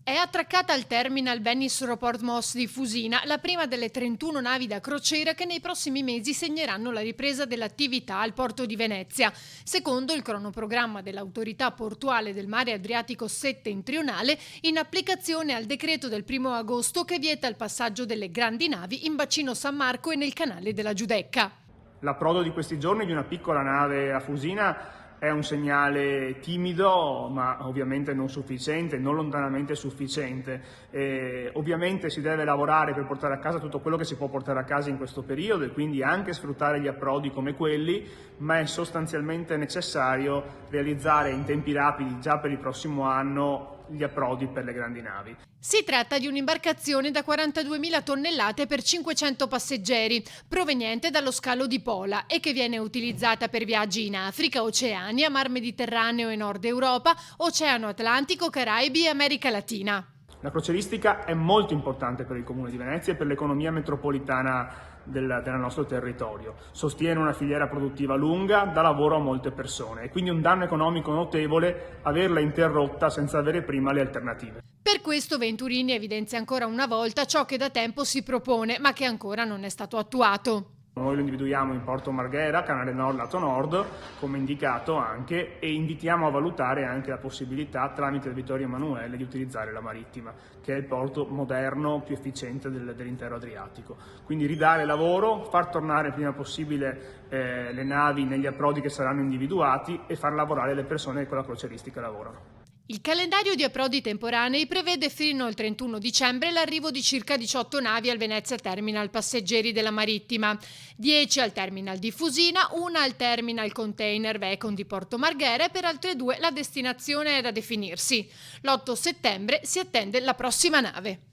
È attraccata al terminal Venice Roport Moss di Fusina, la prima delle 31 navi da crociera che nei prossimi mesi segneranno la ripresa dell'attività al porto di Venezia. Secondo il cronoprogramma dell'autorità portuale del mare Adriatico settentrionale, in applicazione al decreto del 1 agosto che vieta il passaggio delle grandi navi in bacino San Marco e nel canale della Giudecca. L'approdo di questi giorni di una piccola nave a Fusina è un segnale timido, ma ovviamente non sufficiente, non lontanamente sufficiente. Ovviamente si deve lavorare per portare a casa tutto quello che si può portare a casa in questo periodo e quindi anche sfruttare gli approdi come quelli, ma è sostanzialmente necessario realizzare in tempi rapidi, già per il prossimo anno, gli approdi per le grandi navi. Si tratta di un'imbarcazione da 42.000 tonnellate per 500 passeggeri, proveniente dallo scalo di Pola e che viene utilizzata per viaggi in Africa, Oceania, Mar Mediterraneo e Nord Europa, Oceano Atlantico, Caraibi e America Latina. La crocieristica è molto importante per il Comune di Venezia e per l'economia metropolitana del nostro territorio. Sostiene una filiera produttiva lunga, dà lavoro a molte persone e quindi un danno economico notevole averla interrotta senza avere prima le alternative. Per questo Venturini evidenzia ancora una volta ciò che da tempo si propone, ma che ancora non è stato attuato. Noi lo individuiamo in Porto Marghera, Canale Nord, lato nord, come indicato anche, e invitiamo a valutare anche la possibilità, tramite il Vittorio Emanuele, di utilizzare la Marittima, che è il porto moderno più efficiente dell'intero Adriatico. Quindi ridare lavoro, far tornare il prima possibile le navi negli approdi che saranno individuati e far lavorare le persone che con la crocieristica lavorano. Il calendario di approdi temporanei prevede fino al 31 dicembre l'arrivo di circa 18 navi al Venezia Terminal passeggeri della Marittima, 10 al Terminal di Fusina, una al Terminal Container Vecon di Porto Marghera e per altre 2 la destinazione è da definirsi. L'8 settembre si attende la prossima nave.